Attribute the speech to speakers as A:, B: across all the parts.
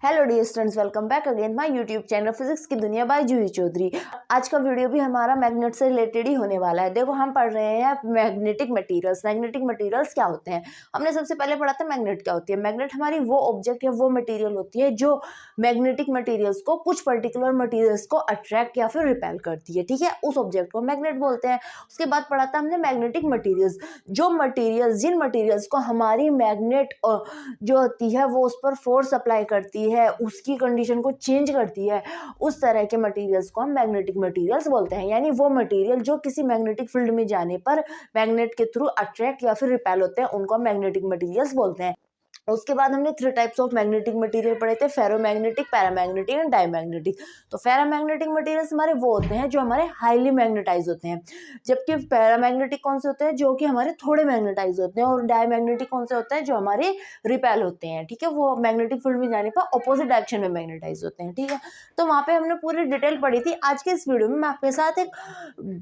A: Hello dear students, welcome back again my YouTube channel physics की दुनिया by Juhi Chaudhary. आज का वीडियो भी हमारा मैग्नेट से रिलेटेड ही होने वाला है। देखो, हम पढ़ रहे हैं मैग्नेटिक मटेरियल्स। मैग्नेटिक मटेरियल्स क्या होते हैं? हमने सबसे पहले पढ़ा था मैग्नेट क्या होती है। मैग्नेट हमारी वो ऑब्जेक्ट या वो मटेरियल होती है जो मैग्नेटिक मटेरियल्स को, कुछ पर्टिकुलर मटेरियल्स को अट्रैक्ट या फिर रिपेल करती है। ठीक है, उस ऑब्जेक्ट को मैग्नेट बोलते हैं। उसके बाद पढ़ा था हमने मैग्नेटिक मटेरियल्स, जिन मटेरियल्स को हमारी मैग्नेट जो होती है वो उस पर फोर्स अप्लाई करती है, उसकी कंडीशन को चेंज करती है, उस तरह के मटेरियल्स को हम मैग्नेटिक मटेरियल्स बोलते हैं। यानी वो मटेरियल जो किसी मैग्नेटिक फील्ड में जाने पर मैग्नेट के थ्रू अट्रैक्ट या फिर रिपेल होते हैं, उनको हम मैग्नेटिक मटेरियल्स बोलते हैं। उसके बाद हमने 3 टाइप्स ऑफ मैग्नेटिक मटेरियल पढ़े थे, फेरोमैग्नेटिक, पैरामैग्नेटिक एंड डायमैग्नेटिक। तो फेरोमैग्नेटिक मटेरियल्स हमारे वो होते हैं जो हमारे हाईली मैग्नेटाइज होते हैं, जबकि पैरामैग्नेटिक कौन से होते हैं, जो कि हमारे थोड़े मैग्नेटाइज होते हैं, और डायमैग्नेटिक कौन से होते हैं, जो हमारे रिपेल होते हैं। ठीक है, वो मैग्नेटिक फील्ड में जाने पर ऑपोजिट डायरेक्शन में मैग्नेटाइज होते हैं। ठीक है, तो वहाँ पे हमने पूरी डिटेल पढ़ी थी। आज के इस वीडियो में मैं आपके साथ एक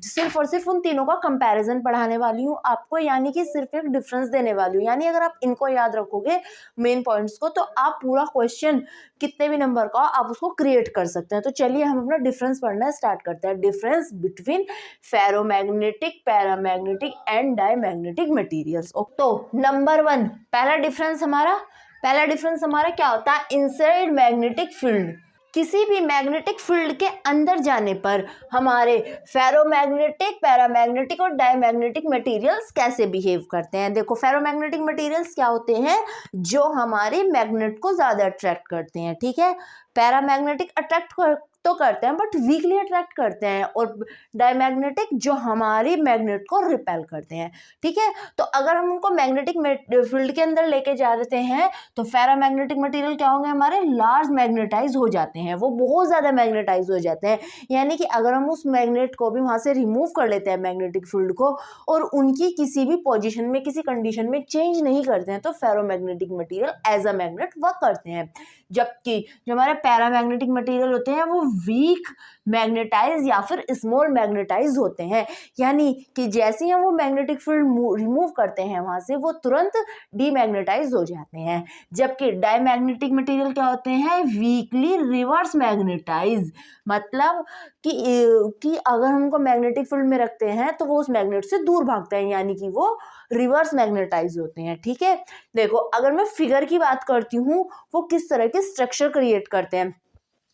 A: सिर्फ और सिर्फ उन तीनों का कंपैरिजन पढ़ाने वाली हूँ आपको, यानी कि सिर्फ एक डिफरेंस देने वाली हूँ। यानी अगर आप इनको याद रखोगे मेन पॉइंट्स को, तो आप पूरा क्वेश्चन कितने भी नंबर का आप उसको क्रिएट कर सकते हैं। तो चलिए हम अपना डिफरेंस पढ़ना स्टार्ट करते हैं। Difference between ferromagnetic, paramagnetic and diamagnetic materials. तो नंबर 1, पहला डिफरेंस हमारा क्या होता है? Inside magnetic field. किसी भी मैग्नेटिक फील्ड के अंदर जाने पर हमारे फेरोमैग्नेटिक, पैरामैग्नेटिक और डायमैग्नेटिक मटेरियल्स कैसे बिहेव करते हैं। देखो, फेरोमैग्नेटिक मटेरियल्स क्या होते हैं? जो हमारे मैग्नेट को ज्यादा अट्रैक्ट करते हैं। ठीक है, पैरामैग्नेटिक अट्रैक्ट तो करते हैं बट वीकली अट्रैक्ट करते हैं, और डायमैग्नेटिक जो हमारी मैग्नेट को रिपेल करते हैं। ठीक है, तो अगर हम उनको मैग्नेटिक फील्ड के अंदर लेके जा रहे हैं तो फेरोमैग्नेटिक मटेरियल क्या होंगे, हमारे लार्ज मैग्नेटाइज हो जाते हैं, वो बहुत ज्यादा मैग्नेटाइज हो जाते हैं। यानी कि अगर हम उस मैग्नेट को भी वहां से रिमूव कर लेते हैं, मैग्नेटिक फील्ड को, और उनकी किसी भी पोजीशन में, किसी कंडीशन में चेंज नहीं करते हैं, तो ferromagnetic material as a magnet work करते हैं। जबकि जो हमारे पैरामैग्नेटिक मटेरियल होते हैं वो वीक मैग्नेटाइज या फिर स्मॉल मैग्नेटाइज होते हैं। यानी कि जैसे ही हम वो मैग्नेटिक फील्ड रिमूव करते हैं वहां से, वो तुरंत डीमैग्नेटाइज हो जाते हैं। जबकि डायमैग्नेटिक मटेरियल क्या होते हैं? Weakly reverse magnetize. मतलब कि अगर हमको मैग्नेटिक फील्ड में रखते हैं तो वो उस मैग्नेट से दूर भागते हैं, यानी कि वो रिवर्स मैग्नेटाइज होते हैं। ठीक है, देखो अगर मैं फिगर की बात करती हूँ, वो किस तरह के स्ट्रक्चर क्रिएट करते हैं।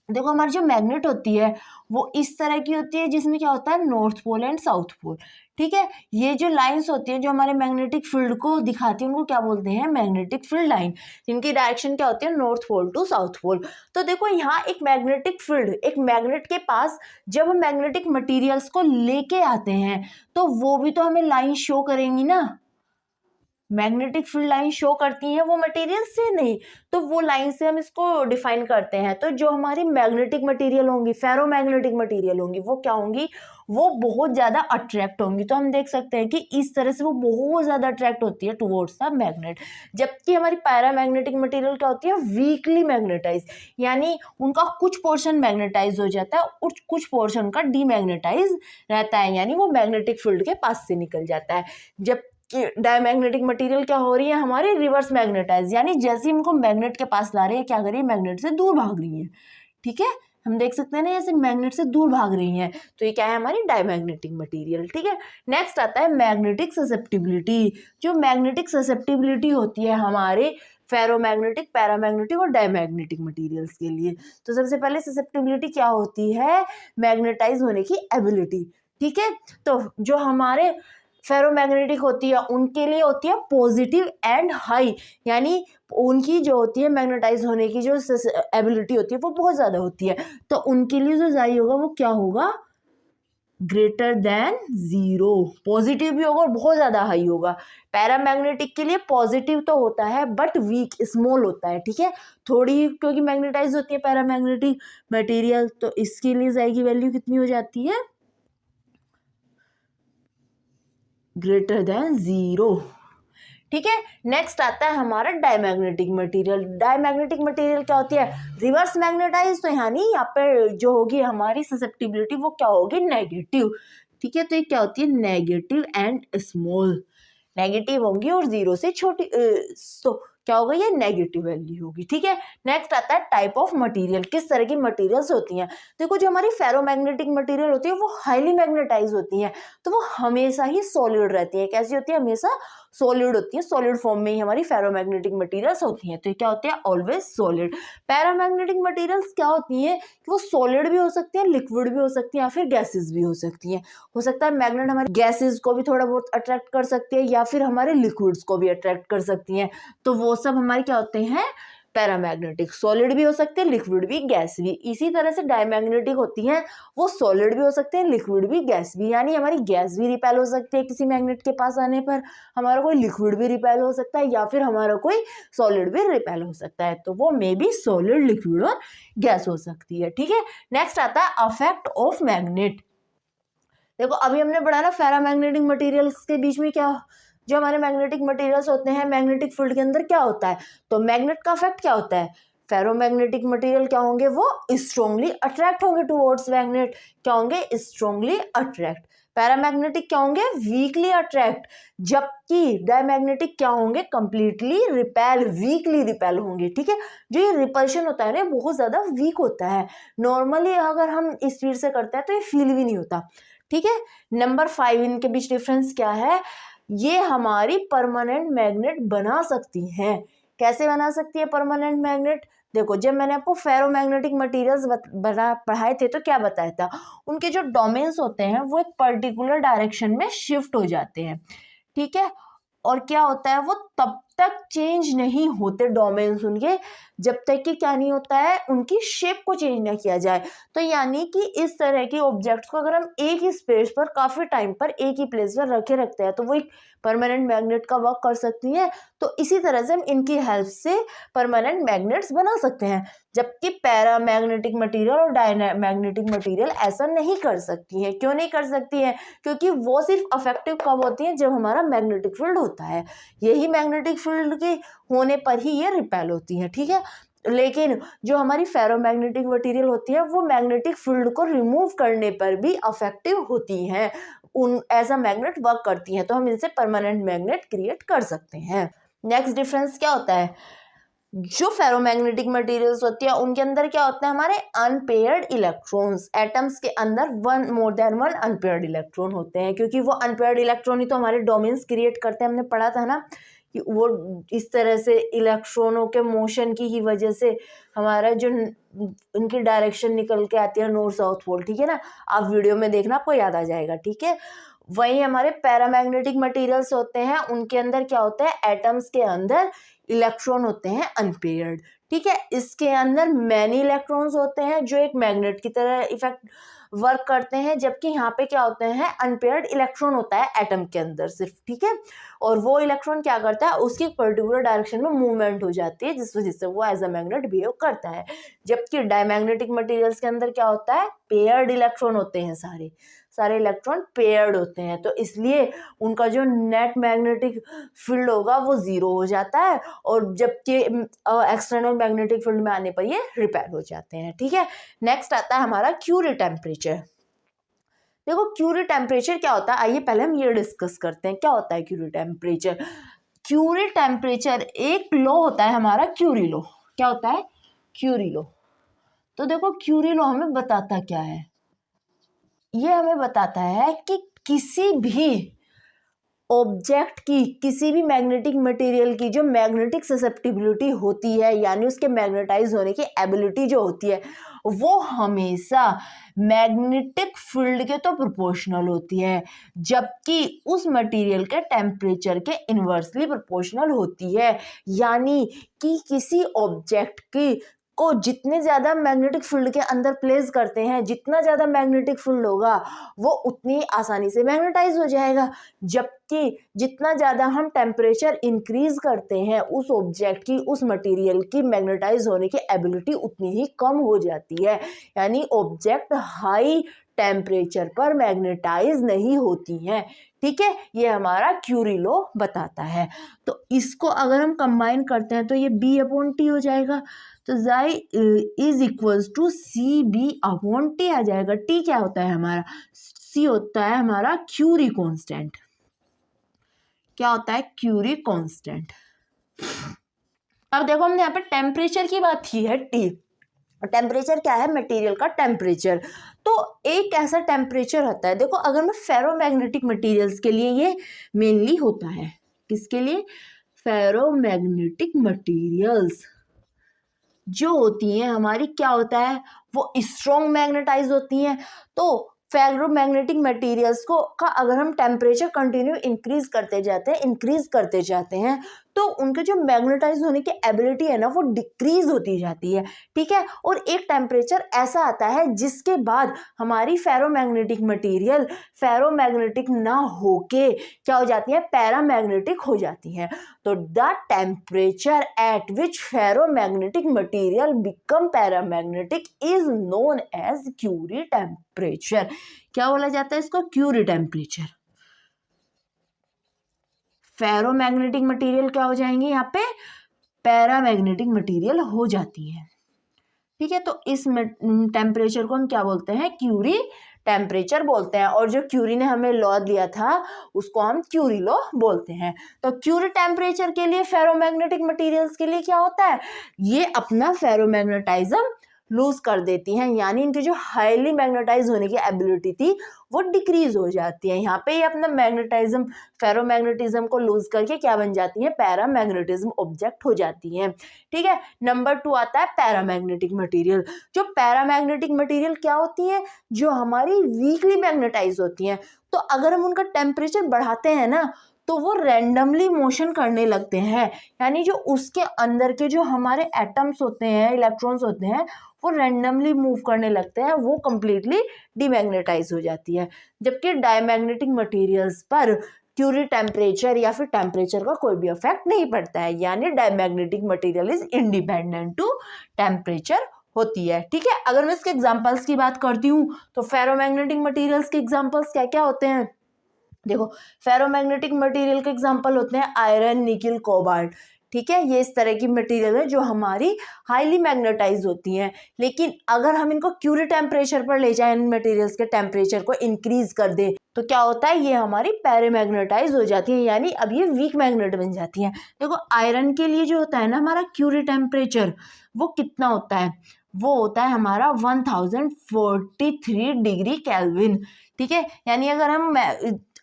A: देखो, हमारी जो मैग्नेट होती है वो इस तरह की होती है, जिसमें क्या होता है, north pole and south pole. ठीक है, ये जो लाइंस होती है जो हमारे मैग्नेटिक फील्ड को दिखाती है, उनको क्या बोलते हैं? मैग्नेटिक फील्ड लाइन, जिनकी डायरेक्शन क्या होती है? North pole to south pole. तो देखो, यहाँ एक मैग्नेटिक फील्ड, एक मैग्नेट के पास जब हम मैग्नेटिक मटीरियल्स को लेके आते हैं तो वो भी तो हमें लाइन शो करेंगी ना। मैग्नेटिक फील्ड लाइन शो करती हैं वो मटेरियल से नहीं, तो वो लाइन से हम इसको डिफाइन करते हैं। तो जो हमारी मैग्नेटिक मटेरियल होंगी, फेरोमैग्नेटिक मटेरियल होंगी, वो क्या होंगी? वो बहुत ज्यादा अट्रैक्ट होंगी। तो हम देख सकते हैं कि इस तरह से वो बहुत ज्यादा अट्रैक्ट होती है टुवर्ड्स द मैग्नेट। जबकि हमारी पैरामैग्नेटिक मटेरियल क्या होती है? वीकली मैग्नेटाइज, यानी उनका कुछ पोर्शन मैग्नेटाइज हो जाता है और कुछ पोर्शन का डीमैग्नेटाइज रहता है, यानी वो मैग्नेटिक फील्ड के पास से निकल जाता है। जब कि डायमैग्नेटिक मटेरियल क्या हो रही है? हमारे रिवर्स मैग्नेटाइज, यानी जैसे इनको मैग्नेट के पास ला रहे हैं, क्या कर रही है? मैग्नेट से दूर भाग रही है। ठीक है, हम देख सकते हैं ना, जैसे मैग्नेट से दूर भाग रही हैं, तो ये क्या है? हमारी डायमैग्नेटिक मटेरियल। ठीक है, नेक्स्ट आता है मैग्नेटिक ससेप्टिबिलिटी। जो मैग्नेटिक ससेप्टिबिलिटी होती है हमारे फेरोमैग्नेटिक, पैरामैग्नेटिक और डायमैग्नेटिक मटेरियल्स के लिए। तो सबसे पहले ससेप्टिबिलिटी क्या होती है? मैग्नेटाइज होने की एबिलिटी। ठीक है, तो जो हमारे फेरोमैग्नेटिक होती है उनके लिए होती है पॉजिटिव एंड हाई, यानी उनकी जो होती है मैग्नेटाइज होने की जो एबिलिटी होती है वो बहुत ज्यादा होती है। तो उनके लिए जो जाई होगा वो क्या होगा? Greater than 0। पॉजिटिव भी होगा और बहुत ज्यादा हाई होगा। पैरामैग्नेटिक के लिए पॉजिटिव तो होता है बट वीक, स्मॉल होता है। ठीक है, थोड़ी, क्योंकि मैग्नेटाइज होती है पैरामैग्नेटिक मटेरियल, तो इसके लिए जाएगी वैल्यू कितनी हो जाती है? Greater than 0। ठीक है, नेक्स्ट आता है हमारा डायमैग्नेटिक मटेरियल। डायमैग्नेटिक मटेरियल क्या होती है? रिवर्स मैग्नेटाइज, तो यानी यहाँ पे जो होगी हमारी ससेप्टिबिलिटी वो क्या होगी? नेगेटिव। ठीक है, तो ये क्या होती है? Negative and small. नेगेटिव होंगी और 0 से छोटी। तो क्या होगा, ये नेगेटिव वैल्यू होगी। ठीक है, नेक्स्ट आता है टाइप ऑफ मटेरियल, किस तरह की मटेरियल्स होती हैं। देखो जो हमारी फेरोमैग्नेटिक मटेरियल होती है वो हाईली मैग्नेटाइज होती है, तो वो हमेशा ही सॉलिड रहती है। कैसी होती है, हमेशा सॉलिड होती है, सॉलिड फॉर्म में ही हमारी फेरोमैग्नेटिक मटेरियल्स होती हैं, तो ये क्या होती है, ऑलवेज सॉलिड। पैरामैग्नेटिक मटेरियल्स क्या होती हैं कि वो सॉलिड भी हो सकती हैं, लिक्विड भी हो सकती हैं, या फिर गैसेस भी हो सकती हैं। हो सकता है मैग्नेट हमारे गैसेस को भी थोड़ा बहुत अट्रैक्ट कर सकती है, या फिर हमारे लिक्विड्स को भी अट्रैक्ट कर सकती हैं, तो वो सब हमारे क्या होते हैं, पैरामैग्नेटिक। सॉलिड भी हो सकते हैं, लिक्विड भी, गैस भी। इसी तरह से डायमैग्नेटिक होती हैं, वो सॉलिड भी हो सकते हैं, लिक्विड भी, गैस भी। यानी हमारी गैस भी रिपेल हो सकती है किसी मैग्नेट के पास आने पर, हमारा कोई लिक्विड भी रिपेल हो सकता है, या फिर हमारा कोई सॉलिड भी रिपेल हो सकता है, तो वो मे बी सॉलिड, लिक्विड और गैस हो सकती है। ठीक है, नेक्स्ट आता है अफेक्ट ऑफ मैग्नेट। देखो अभी हमने पढ़ा ना फेरामैग्नेटिक मटेरियल्स के बीच में क्या, जो हमारे मैग्नेटिक मटेरियल्स होते हैं मैग्नेटिक फील्ड के अंदर क्या होता है, तो मैग्नेट का इफेक्ट क्या होता है, फेरोमैग्नेटिक मटेरियल क्या होंगे, वो स्ट्रांगली अट्रैक्ट होंगे टुवर्ड्स मैग्नेट, क्या होंगे, स्ट्रांगली अट्रैक्ट। पैरामैग्नेटिक क्या होंगे, वीकली अट्रैक्ट, जबकि डायमैग्नेटिक क्या होंगे, कंप्लीटली रिपेल, वीकली रिपेल होंगे। ठीक है, जो ये रिपल्शन होता है ना बहुत ज्यादा वीक होता है, नॉर्मली अगर हम स्पीड से करते हैं तो ये फील भी नहीं होता। ठीक है, नंबर 5 इनके बीच डिफरेंस क्या है, ये हमारी परमानेंट मैग्नेट बना सकती हैं। कैसे बना सकती है परमानेंट मैग्नेट, देखो जब मैंने आपको फेरोमैग्नेटिक मटेरियल्स पढ़ाए थे तो क्या बताया था, उनके जो डोमेन्स होते हैं वो एक पर्टिकुलर डायरेक्शन में शिफ्ट हो जाते हैं। ठीक है, और क्या होता है, वो तब तक चेंज नहीं होते डोमेन्स उनके, जब तक कि क्या नहीं होता है, उनकी शेप को चेंज ना किया जाए। तो यानी कि इस तरह के ऑब्जेक्ट्स को अगर हम एक ही स्पेस पर काफी टाइम पर एक ही प्लेस पर रखते हैं तो वो एक परमानेंट मैग्नेट का वर्क कर सकती हैं। तो इसी तरह से हम इनकी हेल्प से परमानेंट मैग्नेट्स बना सकते हैं, जबकि पैरामैग्नेटिक मटेरियल और डायमैग्नेटिक मटेरियल ऐसा नहीं कर सकती हैं। क्यों नहीं कर सकती हैं, क्योंकि वो सिर्फ अफेक्टिव कब होती हैं, जब हमारा मैग्नेटिक फील्ड होता है, यही मैग्नेटिक फील्ड के होने पर ही ये रिपेल होती है। ठीक है, लेकिन जो हमारी फेरोमैग्नेटिक मटेरियल होती है वो मैग्नेटिक फील्ड को रिमूव करने पर भी अफेक्टिव होती हैं, उन एज अ मैग्नेट वर्क करती हैं, तो हम इनसे परमानेंट मैग्नेट क्रिएट कर सकते हैं। नेक्स्ट डिफरेंस क्या होता है, जो फेरोमैग्नेटिक मटेरियल्स होती है उनके अंदर क्या होता है, हमारे अनपेयर्ड इलेक्ट्रॉन्स, एटम्स के अंदर more than one unpaired electron होते हैं, क्योंकि वो अनपेयर्ड इलेक्ट्रॉन ही तो हमारे डोमेन्स क्रिएट करते हैं। हमने पढ़ा था ना कि वो इस तरह से इलेक्ट्रॉनों के मोशन की ही वजह से हमारा जो उनकी डायरेक्शन निकल के आती है नॉर्थ साउथ पोल। ठीक है ना, आप वीडियो में देखना आपको याद आ जाएगा। ठीक है, वही हमारे पैरामैग्नेटिक मटेरियल्स होते हैं, उनके अंदर क्या होता है, एटम्स के अंदर इलेक्ट्रॉन होते हैं अनपेयर्ड। ठीक है, इसके अंदर मैनी इलेक्ट्रॉन्स होते हैं जो एक मैग्नेट की तरह इफेक्ट वर्क करते हैं, जबकि यहाँ पे क्या होते हैं, अनपेयर्ड इलेक्ट्रॉन होता है एटम के अंदर सिर्फ। ठीक है, और वो इलेक्ट्रॉन क्या करता है, उसकी पर्टिकुलर डायरेक्शन में मूवमेंट हो जाती है, जिस वजह से वो एज अ मैग्नेट बिहेव करता है। जबकि डायमैग्नेटिक मटेरियल्स के अंदर क्या होता है, पेयर्ड इलेक्ट्रॉन होते हैं, सारे इलेक्ट्रॉन पेयर्ड होते हैं, तो इसलिए उनका जो नेट मैग्नेटिक फील्ड होगा वो जीरो हो जाता है, और जबकि एक्सटर्नल मैग्नेटिक फील्ड में आने पर ये रिपेल हो जाते हैं। ठीक है, नेक्स्ट आता है हमारा क्यूरी टेम्परेचर। देखो क्यूरी टेम्परेचर क्या होता है, आइए पहले हम ये डिस्कस करते हैं क्या होता है क्यूरी टेम्परेचर। क्यूरी टेम्परेचर एक लॉ होता है हमारा, क्यूरी लॉ। क्या होता है, क्यूरी लॉ। तो देखो क्यूरी लॉ हमें बताता क्या है, ये हमें बताता है कि किसी भी ऑब्जेक्ट की, किसी भी मैग्नेटिक मटेरियल की जो मैग्नेटिक ससेप्टिबिलिटी होती है, यानी उसके मैग्नेटाइज होने की एबिलिटी जो होती है, वो हमेशा मैग्नेटिक फील्ड के तो प्रोपोर्शनल होती है, जबकि उस मटेरियल के टेम्परेचर के इन्वर्सली प्रोपोर्शनल होती है। यानी कि किसी ऑब्जेक्ट की को जितने ज़्यादा मैग्नेटिक फील्ड के अंदर प्लेस करते हैं, जितना ज़्यादा मैग्नेटिक फील्ड होगा वो उतनी आसानी से मैग्नेटाइज हो जाएगा, जबकि जितना ज़्यादा हम टेम्परेचर इंक्रीज करते हैं उस ऑब्जेक्ट की, उस मटेरियल की मैग्नेटाइज होने की एबिलिटी उतनी ही कम हो जाती है। यानी ऑब्जेक्ट हाई टेम्परेचर पर मैग्नेटाइज नहीं होती हैं। ठीक है, ये हमारा क्यूरी लॉ बताता है। तो इसको अगर हम कंबाइन करते हैं तो ये B/T हो जाएगा, तो Xi is equals to CB/T आ जाएगा। T क्या होता है हमारा, C होता है हमारा क्यूरी कांस्टेंट। क्या होता है, क्यूरी कांस्टेंट। अब देखो हमने यहाँ पे टेम्परेचर की बात की है, T। टेम्परेचर क्या है? मटेरियल का टेम्परेचर। तो एक ऐसा टेम्परेचर होता है, देखो अगर मैं फेरोमैग्नेटिक मटेरियल्स के लिए ये मेनली होता है, किसके लिए? फेरोमैग्नेटिक मटेरियल्स जो होती हैं हमारी, क्या होता है? वो स्ट्रॉन्ग मैग्नेटाइज होती हैं। तो फेरोमैग्नेटिक मटेरियल्स को का अगर हम टेम्परेचर कंटिन्यू इंक्रीज करते जाते हैं तो उनके जो मैग्नेटाइज होने की एबिलिटी है ना, वो डिक्रीज होती जाती है, ठीक है। और एक टेम्परेचर ऐसा आता है जिसके बाद हमारी फेरोमैग्नेटिक मटेरियल फेरोमैग्नेटिक ना होके क्या हो जाती है? पैरामैग्नेटिक हो जाती है। तो the temperature at which ferromagnetic material become paramagnetic is known as Curie temperature. क्या बोला जाता है इसको? Curie temperature. फेरोमैग्नेटिक मटेरियल क्या हो जाएंगे? यहाँ पे पैरामैग्नेटिक मटेरियल हो जाती है, ठीक है। तो इस टेम्परेचर को हम क्या बोलते हैं? क्यूरी टेम्परेचर बोलते हैं। और जो क्यूरी ने हमें लॉ दिया था उसको हम क्यूरी लॉ बोलते हैं। तो क्यूरी टेम्परेचर के लिए फेरोमैग्नेटिक मटेरियल्स के लिए क्या होता है? ये अपना फेरोमैग्नेटाइज्म लूज कर देती हैं, यानी इनकी जो हाईली मैग्नेटाइज होने की एबिलिटी थी वो डिक्रीज हो जाती है। यहाँ पे ये अपना मैग्नेटाइज्म फेरोमैग्नेटिज्म को लूज करके क्या बन जाती है? पैरामैग्नेटिज्म ऑब्जेक्ट हो जाती है, ठीक है। नंबर 2 आता है पैरामैग्नेटिक मटेरियल। जो पैरामैग्नेटिक मटेरियल क्या होती है? जो हमारी वीकली मैग्नेटाइज होती हैं। तो अगर हम उनका टेम्परेचर बढ़ाते हैं ना तो वो रैंडमली मोशन करने लगते हैं, यानी जो उसके अंदर के जो हमारे एटम्स होते हैं, इलेक्ट्रॉन्स होते हैं, वो रैंडमली मूव करने लगते हैं, वो कंप्लीटली डीमैग्नेटाइज हो जाती है। जबकि डायमैग्नेटिक मटेरियल्स पर क्यूरी टेम्परेचर या फिर टेम्परेचर का कोई भी इफेक्ट नहीं पड़ता है, यानी diamagnetic material is independent to temperature होती है, ठीक है। अगर मैं इसके एग्जांपल्स की बात करती हूँ तो फेरोमैग्नेटिक मटेरियल्स के एग्जांपल्स क्या क्या होते हैं? देखो फेरोमैग्नेटिक मटेरियल के एग्जांपल होते हैं आयरन, निकिल, कोबाल्ट, ठीक है। ये इस तरह की मटेरियल है जो हमारी हाईली मैग्नेटाइज होती हैं। लेकिन अगर हम इनको क्यूरी टेम्परेचर पर ले जाएं, इन मटेरियल्स के टेम्परेचर को इंक्रीज कर दें, तो क्या होता है? ये हमारी पैरामैग्नेटाइज हो जाती है, यानी अब ये वीक मैग्नेट बन जाती हैं। देखो आयरन के लिए जो होता है ना हमारा क्यूरी टेम्परेचर, वो कितना होता है? वो होता है हमारा 1043 डिग्री केल्विन, ठीक है। यानी अगर हम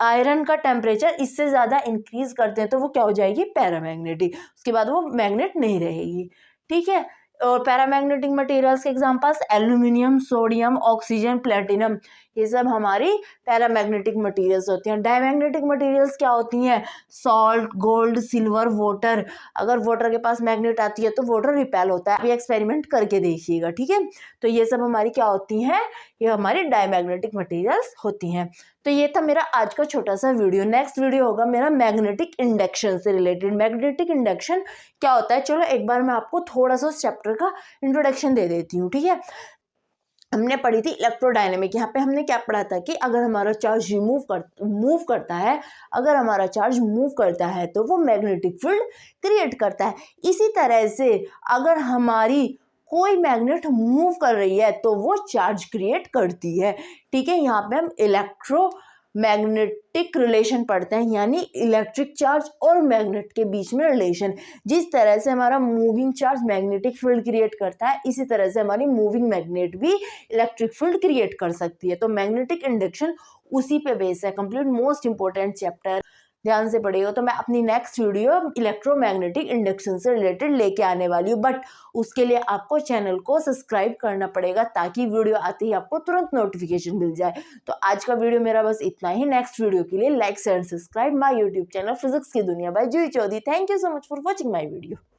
A: आयरन का टेम्परेचर इससे ज़्यादा इंक्रीज करते हैं तो वो क्या हो जाएगी? पैरामैग्नेटिक। उसके बाद वो मैग्नेट नहीं रहेगी, ठीक है। और पैरामैग्नेटिक मटेरियल्स के examples aluminium, sodium, oxygen, platinum, ये सब हमारी पैरामैग्नेटिक मटेरियल्स होती हैं। डायमैग्नेटिक मटेरियल्स क्या होती हैं? Salt, gold, silver, water. अगर वाटर के पास मैग्नेट आती है तो वाटर रिपेल होता है, आप ये एक्सपेरिमेंट करके देखिएगा, ठीक है। तो ये सब हमारी क्या होती हैं? ये हमारी डायमैग्नेटिक मटेरियल्स होती हैं। तो ये था मेरा आज का छोटा सा वीडियो। नेक्स्ट वीडियो होगा मेरा मैग्नेटिक इंडक्शन से रिलेटेड। मैग्नेटिक इंडक्शन क्या होता है, चलो एक बार मैं आपको थोड़ा सा उस चैप्टर का इंट्रोडक्शन दे देती हूँ, ठीक है। हमने पढ़ी थी इलेक्ट्रोडायनेमिक। यहाँ पे हमने क्या पढ़ा था कि अगर हमारा चार्ज मूव करता है, अगर हमारा चार्ज मूव करता है तो वो मैग्नेटिक फील्ड क्रिएट करता है। इसी तरह से अगर हमारी कोई मैग्नेट मूव कर रही है तो वो चार्ज क्रिएट करती है, ठीक है। यहाँ पे हम मैग्नेटिक रिलेशन पढ़ते हैं, यानी इलेक्ट्रिक चार्ज और मैग्नेट के बीच में रिलेशन। जिस तरह से हमारा moving charge magnetic field create करता है, इसी तरह से हमारी मूविंग मैग्नेट भी इलेक्ट्रिक फील्ड क्रिएट कर सकती है। तो मैग्नेटिक इंडक्शन उसी पे बेस है। कंप्लीट मोस्ट इंपॉर्टेंट चैप्टर, ध्यान से पढ़िएगा। तो मैं अपनी नेक्स्ट वीडियो इलेक्ट्रोमैग्नेटिक इंडक्शन से रिलेटेड लेके आने वाली हूँ, बट उसके लिए आपको चैनल को सब्सक्राइब करना पड़ेगा ताकि वीडियो आते ही आपको तुरंत नोटिफिकेशन मिल जाए। तो आज का वीडियो मेरा बस इतना ही। नेक्स्ट वीडियो के लिए like share and subscribe my YouTube channel physics की दुनिया by Juhi Chaudhary. Thank you so much for watching my video.